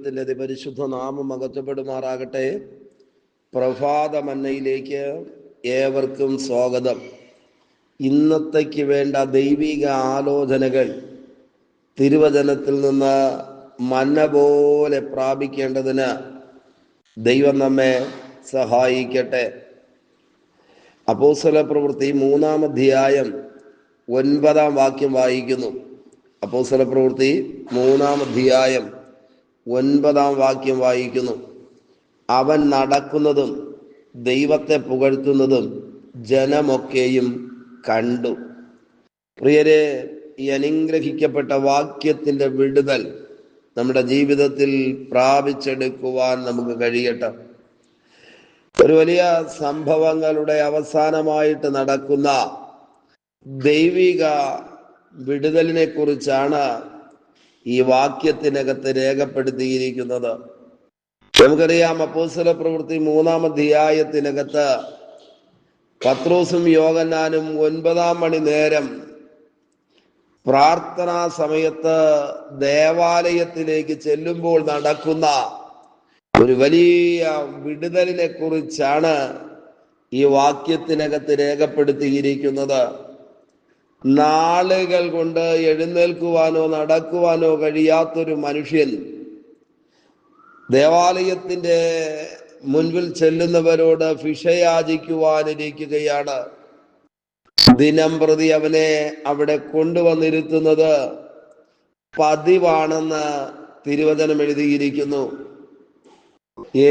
ദൈവത്തിൻ്റെ അതിപരിശുദ്ധ നാമം മഹത്വപ്പെടുമാറാകട്ടെ. പ്രഭാതമന്നയിലേക്ക് ഏവർക്കും സ്വാഗതം. ഇന്നത്തേക്ക് വേണ്ട ദൈവിക ആലോചനകൾ തിരുവചനത്തിൽ നിന്ന് മന്ന പോലെ പ്രാപിക്കേണ്ടതിന് ദൈവം നമ്മെ സഹായിക്കട്ടെ. അപ്പോസ്തല പ്രവൃത്തി 3-ാം അധ്യായം 9-ാം വാക്യം വായിക്കുന്നു. അപ്പോസ്തല പ്രവൃത്തി 3-ാം അധ്യായം 9-ാം വാക്യം വായിക്കുന്നു. അവൻ നടക്കുന്നതും ദൈവത്തെ പുകഴ്ത്തുന്നതും ജനമൊക്കെയും കണ്ടു. പ്രിയരെ, ഈ അനുഗ്രഹിക്കപ്പെട്ട വാക്യത്തിൻ്റെ വിടുതൽ നമ്മുടെ ജീവിതത്തിൽ പ്രാപിച്ചെടുക്കുവാൻ നമുക്ക് കഴിയട്ടെ. ഒരു വലിയ സംഭവങ്ങളുടെ അവസാനമായിട്ട് നടക്കുന്ന ദൈവിക വിടുതലിനെ കുറിച്ചാണ് ഈ വാക്യത്തിനകത്ത് രേഖപ്പെടുത്തിയിരിക്കുന്നത്. നമുക്കറിയാം, അപ്പോസ്തല പ്രവൃത്തി 3-ാം അധ്യായത്തിനകത്ത് പത്രോസും യോഹന്നാനും 9-ാം മണി നേരം പ്രാർത്ഥനാ സമയത്ത് ദേവാലയത്തിലേക്ക് ചെല്ലുമ്പോൾ നടക്കുന്ന ഒരു വലിയ വിടുതലിനെ കുറിച്ചാണ് ഈ വാക്യത്തിനകത്ത് രേഖപ്പെടുത്തിയിരിക്കുന്നത്. നാളുകൾ കൊണ്ട് എഴുന്നേൽക്കുവാനോ നടക്കുവാനോ കഴിയാത്തൊരു മനുഷ്യൻ ദേവാലയത്തിന്റെ മുൻപിൽ ചെല്ലുന്നവരോട് ഭിക്ഷയാചിക്കുവാനിരിക്കുകയാണ്. ദിനം പ്രതി അവനെ അവിടെ കൊണ്ടുവന്നിരുത്തുന്നത് പതിവാണെന്ന് തിരുവചനം എഴുതിയിരിക്കുന്നു.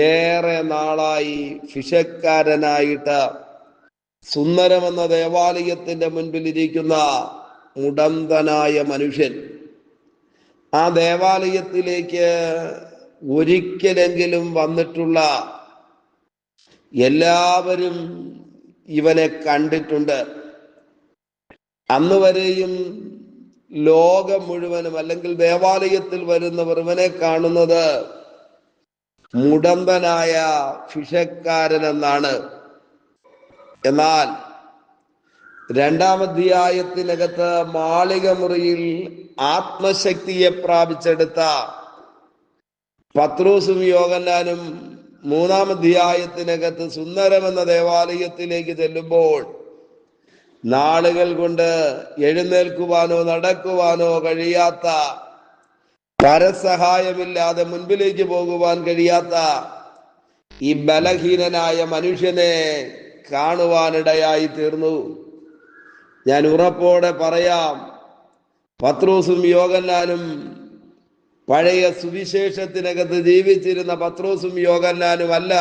ഏറെ നാളായി ഭിക്ഷക്കാരനായിട്ട് സുന്ദരമെന്ന ദേവാലയത്തിന്റെ മുൻപിൽ ഇരിക്കുന്ന മുടന്തനായ മനുഷ്യൻ ആ ദേവാലയത്തിലേക്ക് ഒരിക്കലെങ്കിലും വന്നിട്ടുള്ള എല്ലാവരും ഇവനെ കണ്ടിട്ടുണ്ട്. അന്ന് വരെയും ലോകം മുഴുവനും അല്ലെങ്കിൽ ദേവാലയത്തിൽ വരുന്നവർ ഇവനെ കാണുന്നത് മുടന്തനായ ഭിക്ഷക്കാരൻ എന്നാണ്. എന്നാൽ 2-ാം അധ്യായത്തിനകത്ത് മാളിക മുറിയിൽ ആത്മശക്തിയെ പ്രാപിച്ചെടുത്ത പത്രോസും യോഹന്നാനും 3-ാം അധ്യായത്തിനകത്ത് സുന്ദരമെന്ന ദേവാലയത്തിലേക്ക് ചെല്ലുമ്പോൾ നാളുകൾ കൊണ്ട് എഴുന്നേൽക്കുവാനോ നടക്കുവാനോ കഴിയാത്ത, പരസഹായമില്ലാതെ മുൻപിലേക്ക് പോകുവാൻ കഴിയാത്ത ഈ ബലഹീനനായ മനുഷ്യനെ കാണുവാനിടയായി തീർന്നു. ഞാൻ ഉറപ്പോടെ പറയാം, പത്രോസും യോഹന്നാനും പഴയ സുവിശേഷത്തിനകത്ത് ജീവിച്ചിരുന്ന പത്രോസും യോഹന്നാനും അല്ല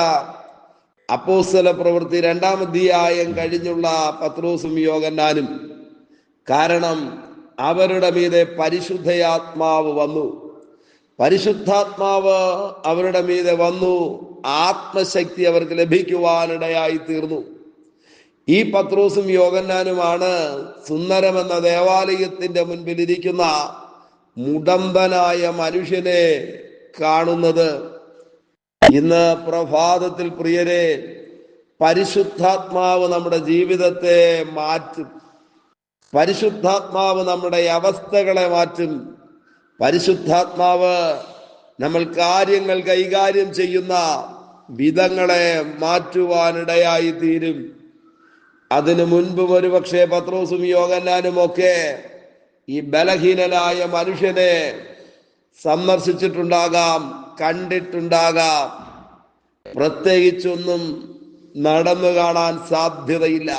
അപ്പോസ്തല പ്രവൃത്തി 2-ാം അധ്യായം കഴിഞ്ഞുള്ള പത്രോസും യോഹന്നാനും. കാരണം അവരുടെ മീതെ പരിശുദ്ധാത്മാവ് വന്നു. പരിശുദ്ധാത്മാവ് അവരുടെ മീതെ വന്നു. ആത്മശക്തി അവർക്ക് ലഭിക്കുവാനിടയായി തീർന്നു. ഈ പത്രോസും യോഹന്നാനുമാണ് സുന്ദരമെന്ന ദേവാലയത്തിന്റെ മുൻപിൽ ഇരിക്കുന്ന മുടന്തനായ മനുഷ്യനെ കാണുന്നത്. ഇന്ന് പ്രഭാതത്തിൽ പ്രിയരെ, പരിശുദ്ധാത്മാവ് നമ്മുടെ ജീവിതത്തെ മാറ്റും. പരിശുദ്ധാത്മാവ് നമ്മുടെ അവസ്ഥകളെ മാറ്റും. പരിശുദ്ധാത്മാവ് നമ്മൾ കാര്യങ്ങൾ കൈകാര്യം ചെയ്യുന്ന വിധങ്ങളെ മാറ്റുവാനിടയായി തീരും. അതിനു മുൻപും ഒരുപക്ഷെ പത്രോസും യോഹന്നാനും ഒക്കെ ഈ ബലഹീനനായ മനുഷ്യനെ സന്ദർശിച്ചിട്ടുണ്ടാകാം, കണ്ടിട്ടുണ്ടാകാം. പ്രത്യേകിച്ചൊന്നും നടന്നു കാണാൻ സാധ്യതയില്ല.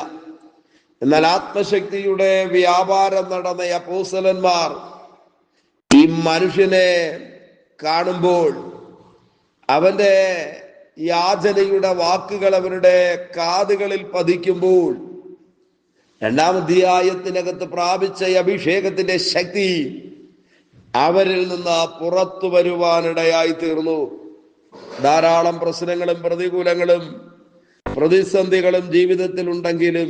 എന്നാൽ ആത്മശക്തിയുടെ വ്യാപാരം നടന്ന അപ്പോസ്തലന്മാർ ഈ മനുഷ്യനെ കാണുമ്പോൾ അവന്റെ യാചനയുടെ വാക്കുകൾ അവരുടെ കാതുകളിൽ പതിക്കുമ്പോൾ 2-ാം അധ്യായത്തിനകത്ത് പ്രാപിച്ച അഭിഷേകത്തിന്റെ ശക്തി അവരിൽ നിന്ന് പുറത്തു വരുവാനിടയായി തീർന്നു. ധാരാളം പ്രശ്നങ്ങളും പ്രതികൂലങ്ങളും പ്രതിസന്ധികളും ജീവിതത്തിൽ ഉണ്ടെങ്കിലും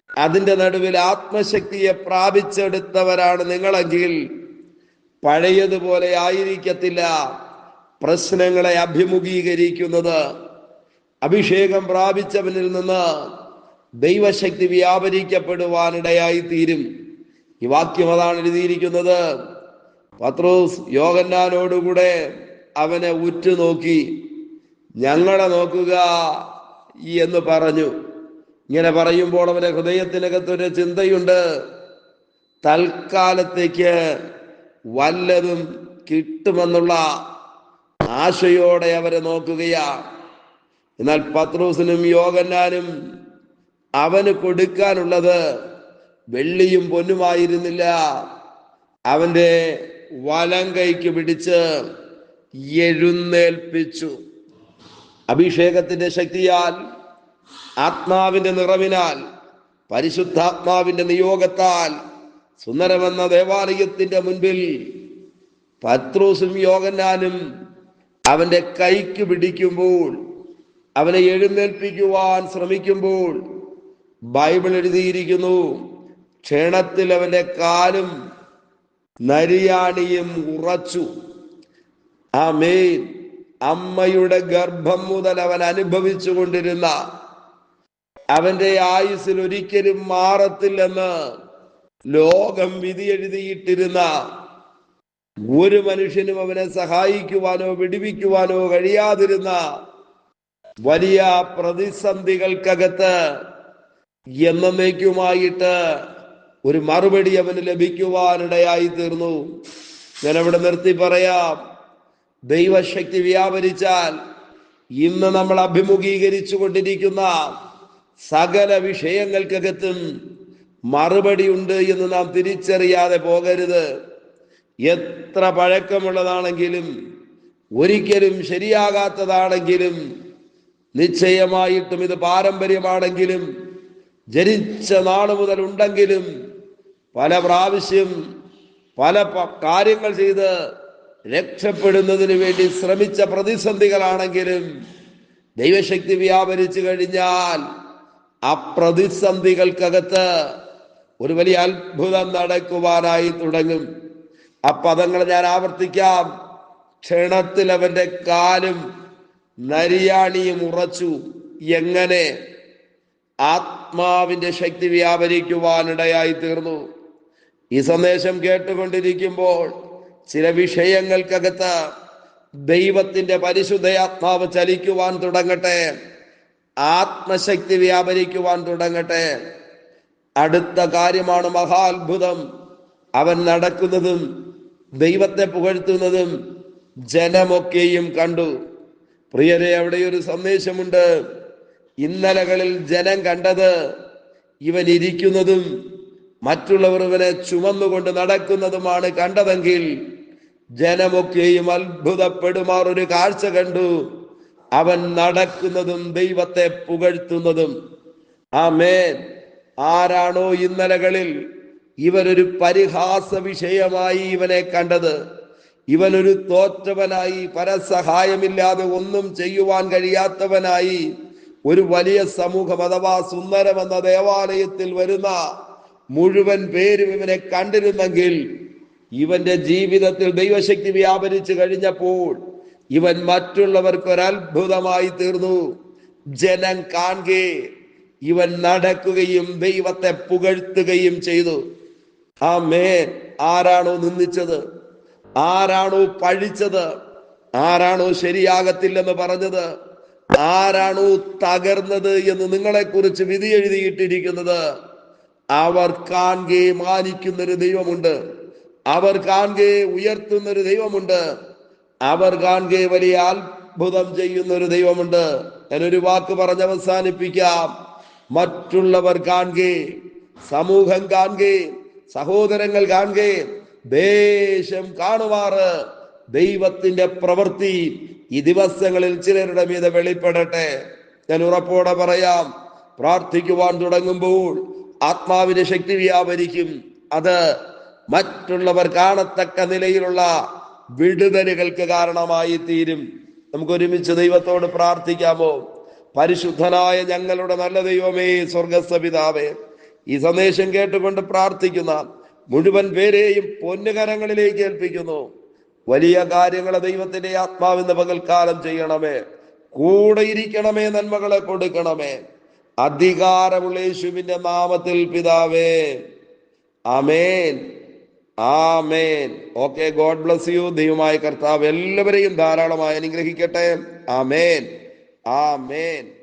അതിന്റെ നടുവിൽ ആത്മശക്തിയെ പ്രാപിച്ചെടുത്തവരാണ് നിങ്ങളെങ്കിൽ പഴയതുപോലെ ആയിരിക്കത്തില്ല പ്രശ്നങ്ങളെ അഭിമുഖീകരിക്കുന്നത്. അഭിഷേകം പ്രാപിച്ചവനിൽ നിന്ന് ദൈവശക്തി വ്യാപരിക്കപ്പെടുവാനിടയായി തീരും. ഈ വാക്യം അതാണ് എഴുതിയിരിക്കുന്നത്. പത്രോസ് യോഹന്നാനോടുകൂടെ അവനെ ഉറ്റുനോക്കി, ഞങ്ങളെ നോക്കുക എന്ന് പറഞ്ഞു. ഇങ്ങനെ പറയുമ്പോൾ അവന്റെ ഹൃദയത്തിനകത്തൊരു ചിന്തയുണ്ട്, തൽക്കാലത്തേക്ക് വല്ലതും കിട്ടുമെന്നുള്ള ആശയോടെ അവരെ നോക്കുകയാ. എന്നാൽ പത്രോസിനും യോഹന്നാനും അവന് കൊടുക്കാനുള്ളത് വെള്ളിയും പൊന്നുമായിരുന്നില്ല. അവന്റെ വലം കൈക്ക് പിടിച്ച് എഴുന്നേൽപ്പിച്ചു. അഭിഷേകത്തിന്റെ ശക്തിയാൽ, ആത്മാവിന്റെ നിറവിനാൽ, പരിശുദ്ധാത്മാവിന്റെ നിയോഗത്താൽ സുന്ദരമെന്ന ദേവാലയത്തിന്റെ മുൻപിൽ പത്രോസും യോഹന്നാനും അവന്റെ കൈക്ക് പിടിക്കുമ്പോൾ, അവനെ എഴുന്നേൽപ്പിക്കുവാൻ ശ്രമിക്കുമ്പോൾ, ബൈബിൾ എഴുതിയിരിക്കുന്നു, ക്ഷണത്തിൽ അവന്റെ കാലും നരിയാണിയും ഉറച്ചു. ആമേൻ. അമ്മയുടെ ഗർഭം മുതൽ അവൻ അനുഭവിച്ചു കൊണ്ടിരുന്ന, അവന്റെ ആയുസ്സിൽ ഒരിക്കലും മാറത്തില്ലെന്ന് ലോകം വിധി എഴുതിയിട്ടിരുന്ന, ഒരു മനുഷ്യനും അവനെ സഹായിക്കുവാനോ വിടുവിക്കുവാനോ കഴിയാതിരുന്ന വലിയ പ്രതിസന്ധികൾക്കകത്ത് എന്നേക്കുമായിട്ട് ഒരു മറുപടി അവന് ലഭിക്കുവാനിടയായി തീർന്നു. ഞാൻ അവിടെ നിർത്തി പറയാം, ദൈവശക്തി വ്യാപരിച്ചാൽ ഇന്ന് നമ്മൾ അഭിമുഖീകരിച്ചു കൊണ്ടിരിക്കുന്ന സകല വിഷയങ്ങൾക്കകത്തും മറുപടി ഉണ്ട് എന്ന് നാം തിരിച്ചറിയാതെ പോകരുത്. എത്ര പഴക്കമുള്ളതാണെങ്കിലും, ഒരിക്കലും ശരിയാകാത്തതാണെങ്കിലും, നിശ്ചയമായിട്ടും ഇത് പാരമ്പര്യമാണെങ്കിലും, ജനിച്ച നാള് മുതൽ ഉണ്ടെങ്കിലും, പല പ്രാവശ്യം പല കാര്യങ്ങൾ ചെയ്ത് രക്ഷപ്പെടുന്നതിന് വേണ്ടി ശ്രമിച്ച പ്രതിസന്ധികളാണെങ്കിലും, ദൈവശക്തി വ്യാപരിച്ചു കഴിഞ്ഞാൽ ആ പ്രതിസന്ധികൾക്കകത്ത് ഒരു വലിയ അത്ഭുതം നടക്കുവാനായി തുടങ്ങും. ആ പദങ്ങൾ ഞാൻ ആവർത്തിക്കാം. ക്ഷണത്തിൽ അവന്റെ കാലും നരിയാണിയും ഉറച്ചു. എങ്ങനെ? ആത്മാവിന്റെ ശക്തി വ്യാപരിക്കുവാനിടയായി തീർന്നു. ഈ സന്ദേശം കേട്ടുകൊണ്ടിരിക്കുമ്പോൾ ചില വിഷയങ്ങൾക്കകത്ത് ദൈവത്തിന്റെ പരിശുദ്ധയാത്മാവ് ചലിക്കുവാൻ തുടങ്ങട്ടെ, ആത്മശക്തി വ്യാപരിക്കുവാൻ തുടങ്ങട്ടെ. അടുത്ത കാര്യമാണ് മഹാത്ഭുതം. അവൻ നടക്കുന്നതും ദൈവത്തെ പുകഴ്ത്തുന്നതും ജനമൊക്കെയും കണ്ടു. പ്രിയരെ, അവിടെ ഒരു സന്ദേശമുണ്ട്. ഇന്നലകളിൽ ജനം കണ്ടത് ഇവൻ ഇരിക്കുന്നതും മറ്റുള്ളവർ ഇവനെ ചുമന്നുകൊണ്ട് നടക്കുന്നതുമാണ് കണ്ടതെങ്കിൽ, ജനമൊക്കെയും അത്ഭുതപ്പെടുമാർ ഒരു കാഴ്ച കണ്ടു. അവൻ നടക്കുന്നതും ദൈവത്തെ പുകഴ്ത്തുന്നതും. ആമേൻ. ആരാണോ ഇന്നലകളിൽ ഇവനൊരു പരിഹാസ വിഷയമായി ഇവനെ കണ്ടത്, ഇവനൊരു തോറ്റവനായി, പരസഹായമില്ലാതെ ഒന്നും ചെയ്യുവാൻ കഴിയാത്തവനായി ഒരു വലിയ സമൂഹം അഥവാ സുന്ദരമെന്ന ദേവാലയത്തിൽ വരുന്ന മുഴുവൻ പേരും ഇവനെ കണ്ടിരുന്നെങ്കിൽ, ഇവന്റെ ജീവിതത്തിൽ ദൈവശക്തി വ്യാപരിച്ചു കഴിഞ്ഞപ്പോൾ ഇവൻ മറ്റുള്ളവർക്കൊരത്ഭുതമായി തീർന്നു. ജനം കാണെ ഇവൻ നടക്കുകയും ദൈവത്തെ പുകഴ്ത്തുകയും ചെയ്തു. ആമേൻ. ആരാണോ നിന്ദിച്ചത്, ആരാണോ പഴിച്ചത്, ആരാണോ ശരിയാകത്തില്ലെന്ന് പറഞ്ഞത്, ആരാണോ തകർന്നത് എന്ന് നിങ്ങളെക്കുറിച്ച് വിധി എഴുതിയിട്ടിരിക്കുന്നത്, അവർ കാണെ മാനിക്കുന്നൊരു ദൈവമുണ്ട്, അവർ കാണെ ഉയർത്തുന്നൊരു ദൈവമുണ്ട്, അവർ കാണെ വലിയ അത്ഭുതം ചെയ്യുന്നൊരു ദൈവമുണ്ട്. ഞാനൊരു വാക്ക് പറഞ്ഞ് അവസാനിപ്പിക്കാം. മറ്റുള്ളവർ കാണെ, സമൂഹം കാണെ, സഹോദരങ്ങൾ കാണെ, ദേശം കാണുമാറ് ദൈവത്തിന്റെ പ്രവൃത്തി ഈ ദിവസങ്ങളിൽ ചിലരുടെ മീതെ വെളിപ്പെടട്ടെ. ഞാൻ ഉറപ്പോടെ പറയാം, പ്രാർത്ഥിക്കുവാൻ തുടങ്ങുമ്പോൾ ആത്മാവിന്റെ ശക്തി വ്യാപരിക്കും. അത് മറ്റുള്ളവർ കാണത്തക്ക നിലയിലുള്ള വിടുതലുകൾക്ക് കാരണമായി തീരും. നമുക്ക് ഒരുമിച്ച് ദൈവത്തോട് പ്രാർത്ഥിക്കാമോ? പരിശുദ്ധനായ ഞങ്ങളുടെ നല്ല ദൈവമേ, സ്വർഗ്ഗസ്ഥ പിതാവേ, ഈ സന്ദേശം കേട്ടുകൊണ്ട് പ്രാർത്ഥിക്കുന്ന മുഴുവൻ പേരെയും പൊന്നുകരങ്ങളിലേക്ക് ഏൽപ്പിക്കുന്നു. വലിയ കാര്യങ്ങളെ ദൈവത്തിന്റെ ആത്മാവിന്റെ പകൽക്കാലം ചെയ്യണമേ, കൂടെ ഇരിക്കണമേ, നന്മകളെ കൊടുക്കണമേ. അധികാരമുള്ള യേശുവിന്റെ നാമത്തിൽ പിതാവേ, ആമേൻ. ആമേൻ. Okay, God bless you. ദൈവമായ കർത്താവ് എല്ലാവരെയും ധാരാളമായി അനുഗ്രഹിക്കട്ടെ. ആമേൻ, ആമേൻ.